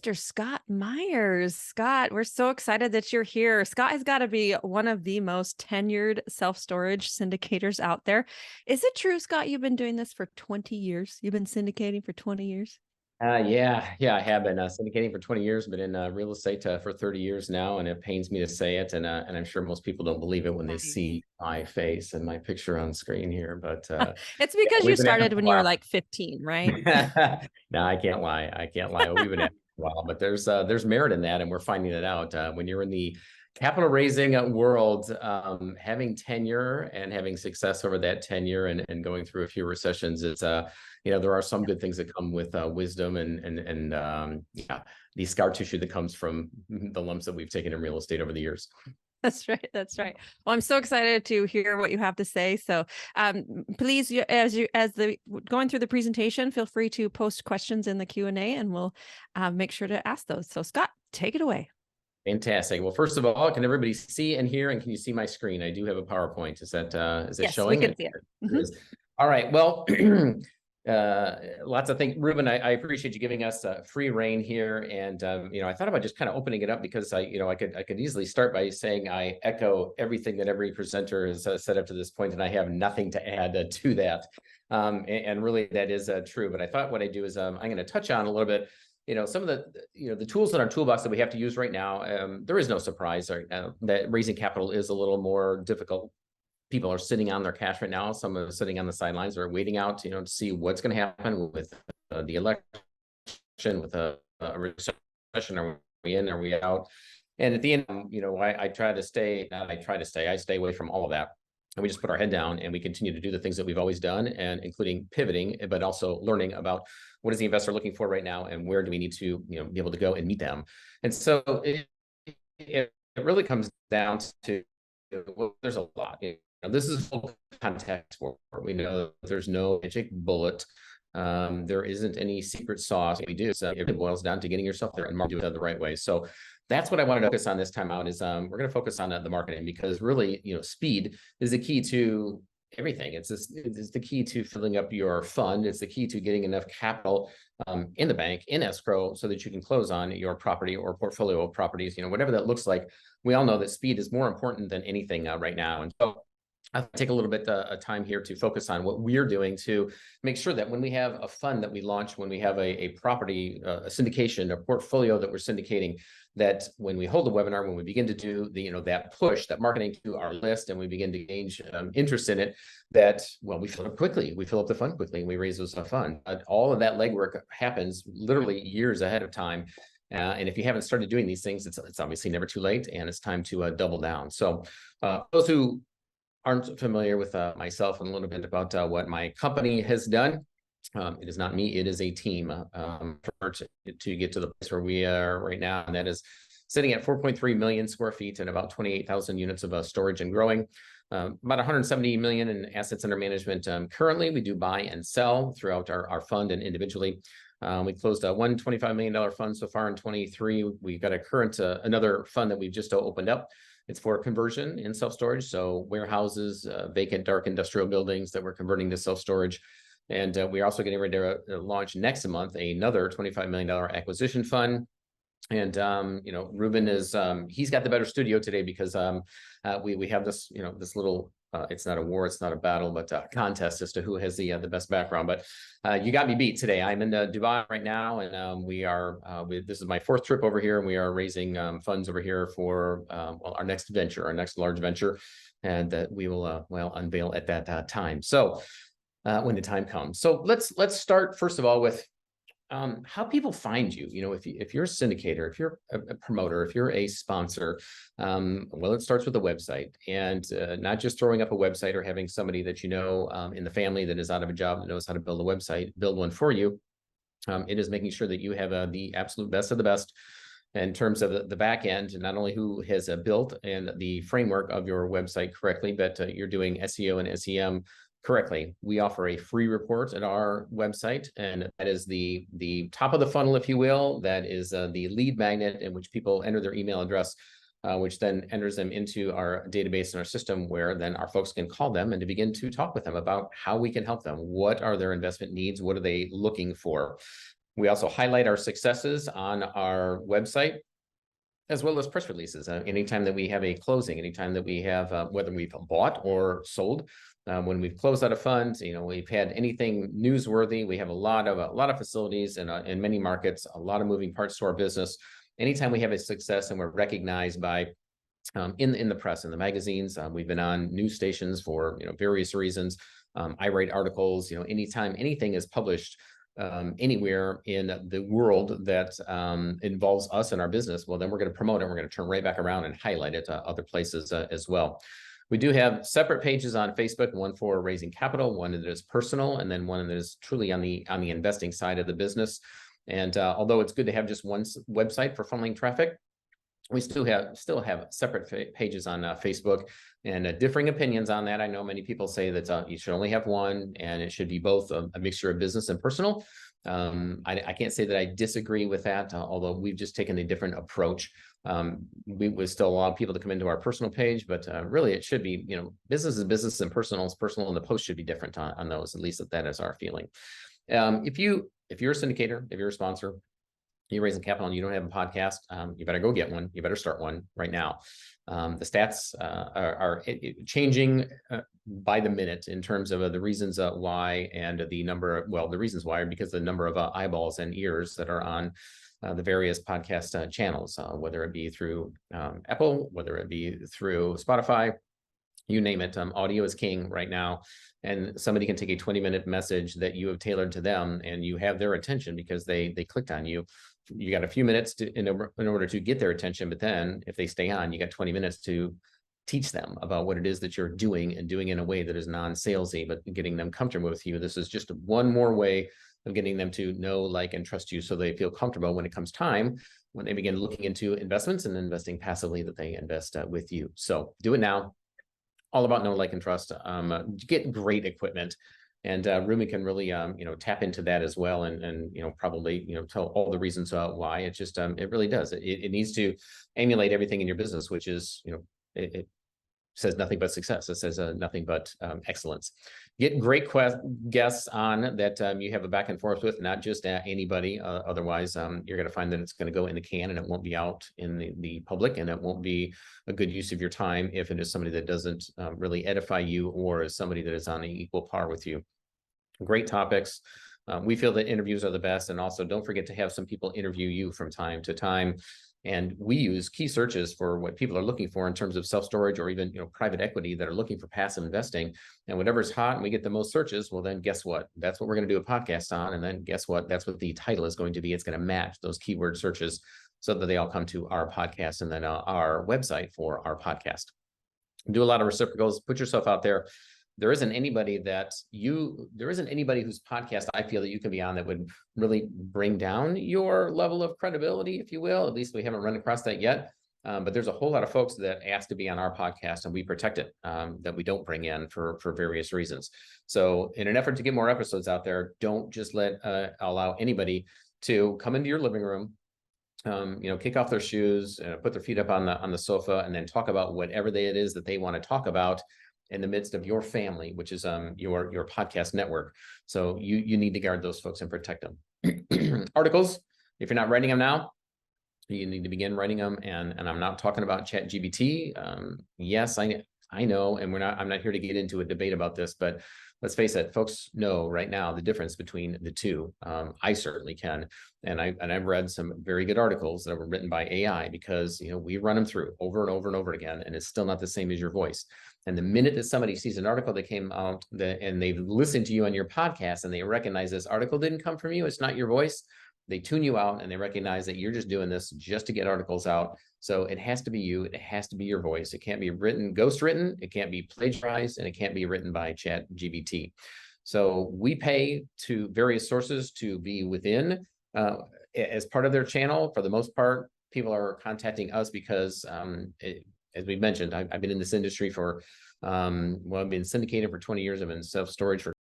Mr. Scott Meyers. Scott, we're so excited that you're here. Scott has got to be one of the most tenured self-storage syndicators out there. Is it true, Scott, you've been doing this for 20 years? You've been syndicating for 20 years? Yeah, I have been syndicating for 20 years, been in real estate for 30 years now, and it pains me to say it, and I'm sure most people don't believe it when they Nice. see my face and my picture on screen here. But It's yeah, because you we've been at it started for a when you were while. like 15, right? No, I can't lie. I can't lie. We've been at it for a while, but there's merit in that, and we're finding it out. When you're in the capital raising world, having tenure and having success over that tenure and going through a few recessions is there are some good things that come with wisdom and yeah, the scar tissue that comes from the lumps that we've taken in real estate over the years. That's right. That's right. Well, I'm so excited to hear what you have to say. So, please, as the going through the presentation, feel free to post questions in the Q&A, and we'll make sure to ask those. So, Scott, take it away. Fantastic. Well, first of all, can everybody see and hear, and can you see my screen? I do have a PowerPoint. Is it Yes, showing? we can see it. It is. All right. Well, lots of things. Ruben, I appreciate you giving us free reign here. And I thought about just kind of opening it up because I could easily start by saying I echo everything that every presenter has said up to this point, and I have nothing to add to that. And really that is true. But I thought what I do is I'm going to touch on a little bit some of the tools in our toolbox that we have to use right now. There is no surprise that raising capital is a little more difficult. People are sitting on their cash right now. Some are sitting on the sidelines or waiting out, to see what's going to happen with the election, with a recession. Are we in? Are we out? And at the end, I stay away from all of that. And we just put our head down and we continue to do the things that we've always done, and including pivoting, but also learning about what is the investor looking for right now and where do we need to, be able to go and meet them. And so it really comes down to, well, there's a lot. This is full context where we know there's no magic bullet. There isn't any secret sauce. We do. So it boils down to getting yourself there and do it the right way. So that's what I wanted to focus on this time out is we're going to focus on the marketing, because really, speed is the key to everything. It's the key to filling up your fund. It's the key to getting enough capital in the bank, in escrow, so that you can close on your property or portfolio of properties, whatever that looks like. We all know that speed is more important than anything right now. And so I'll take a little bit of time here to focus on what we're doing to make sure that when we have a fund that we launch, when we have a property, a syndication, a portfolio that we're syndicating, that when we hold the webinar, when we begin to do that push, that marketing to our list, and we begin to gauge interest in it, that, well, we fill it quickly, we fill up the fund quickly, and we raise those funds. All of that legwork happens literally years ahead of time. And if you haven't started doing these things, it's obviously never too late, and it's time to double down. So those who aren't familiar with myself and a little bit about what my company has done. It is not me, it is a team to get to the place where we are right now. And that is sitting at 4.3 million square feet and about 28,000 units of storage and growing. About 170 million in assets under management. Currently, we do buy and sell throughout our fund and individually. We closed a $125 million fund so far in 23. We've got a current, another fund that we've just opened up. It's for conversion in self-storage. So warehouses, vacant, dark industrial buildings that we're converting to self-storage. And we're also getting ready to launch next month another $25 million acquisition fund. And, Ruben is, he's got the better studio today because we have this, this little, it's not a war, it's not a battle, but a contest as to who has the best background. But you got me beat today. I'm in Dubai right now, and this is my fourth trip over here, and we are raising funds over here for our next venture, our next large venture, and that we will unveil at that time. So when the time comes. So let's start first of all with how people find you. If you're a syndicator, if you're a promoter, if you're a sponsor, well, it starts with a website, and not just throwing up a website or having somebody that in the family that is out of a job that knows how to build a website, build one for you. It is making sure that you have the absolute best of the best in terms of the back end, not only who has built and the framework of your website correctly, but you're doing SEO and SEM correctly. We offer a free report at our website, and that is the top of the funnel, if you will. That is the lead magnet in which people enter their email address, which then enters them into our database and our system, where then our folks can call them and to begin to talk with them about how we can help them. What are their investment needs? What are they looking for? We also highlight our successes on our website, as well as press releases. Anytime that we have a closing, anytime that we have, whether we've bought or sold, when we've closed out a fund, we've had anything newsworthy. We have a lot of facilities in many markets, a lot of moving parts to our business. Anytime we have a success and we're recognized by in the press, in the magazines, we've been on news stations for various reasons. I write articles. Anytime anything is published anywhere in the world that involves us and our business, well, then we're going to promote it. We're going to turn right back around and highlight it to other places as well. We do have separate pages on Facebook, one for raising capital, one that is personal, and then one that is truly on the investing side of the business. And although it's good to have just one website for funneling traffic, we still have separate pages on Facebook, and differing opinions on that. I know many people say that you should only have one, and it should be both a mixture of business and personal. I can't say that I disagree with that, although we've just taken a different approach. We would still allow people to come into our personal page, but really it should be, business is business and personal is personal, and the post should be different on those. At least that is our feeling. If you're a syndicator, if you're a sponsor, you're raising capital and you don't have a podcast, you better go get one. You better start one right now. The stats are changing by the minute in terms of the reasons why, and the number of, well, the reasons why are because the number of eyeballs and ears that are on the various podcast channels, whether it be through Apple, whether it be through Spotify, you name it. Audio is king right now, and somebody can take a 20-minute message that you have tailored to them, and you have their attention because they clicked on you. You got a few minutes in order to get their attention, but then if they stay on, you got 20 minutes to teach them about what it is that you're doing, and doing in a way that is non-salesy, but getting them comfortable with you. This is just one more way of getting them to know, like, and trust you, so they feel comfortable when it comes time, when they begin looking into investments and investing passively, that they invest with you. So do it now. All about know, like, and trust. Get great equipment. And Rumi can really, tap into that as well, and probably, tell all the reasons why. It just, it really does. It needs to emulate everything in your business, which is, it says nothing but success. It says nothing but excellence. Get great guests on that you have a back and forth with, not just anybody. Otherwise, you're going to find that it's going to go in the can and it won't be out in the public, and it won't be a good use of your time if it is somebody that doesn't really edify you, or is somebody that is on an equal par with you. Great topics. We feel that interviews are the best, and also don't forget to have some people interview you from time to time. And we use key searches for what people are looking for in terms of self-storage, or even private equity that are looking for passive investing. And whatever's hot and we get the most searches, well, then guess what? That's what we're going to do a podcast on. And then guess what? That's what the title is going to be. It's going to match those keyword searches so that they all come to our podcast, and then our website for our podcast. Do a lot of reciprocals. Put yourself out there. There isn't anybody whose podcast I feel that you can be on that would really bring down your level of credibility, if you will. At least we haven't run across that yet. But there's a whole lot of folks that ask to be on our podcast, and we protect it, that we don't bring in for various reasons. So in an effort to get more episodes out there, don't just allow anybody to come into your living room, kick off their shoes, put their feet up on the sofa, and then talk about whatever it is that they want to talk about in the midst of your family, which is your podcast network. So you need to guard those folks and protect them. Articles, if you're not writing them now, you need to begin writing them. And I'm not talking about ChatGPT. Yes, I know, and I'm not here to get into a debate about this, but let's face it, folks know right now the difference between the two. I certainly can. And I've read some very good articles that were written by AI, because we run them through over and over and over again, and it's still not the same as your voice. And the minute that somebody sees an article that came out and they've listened to you on your podcast, and they recognize this article didn't come from you, it's not your voice, they tune you out, and they recognize that you're just doing this just to get articles out. So it has to be you. It has to be your voice. It can't be ghost written. It can't be plagiarized, and it can't be written by ChatGPT. So we pay to various sources to be within as part of their channel. For the most part, people are contacting us because, as we mentioned, I've been in this industry for, I've been syndicated for 20 years. I've been in self-storage for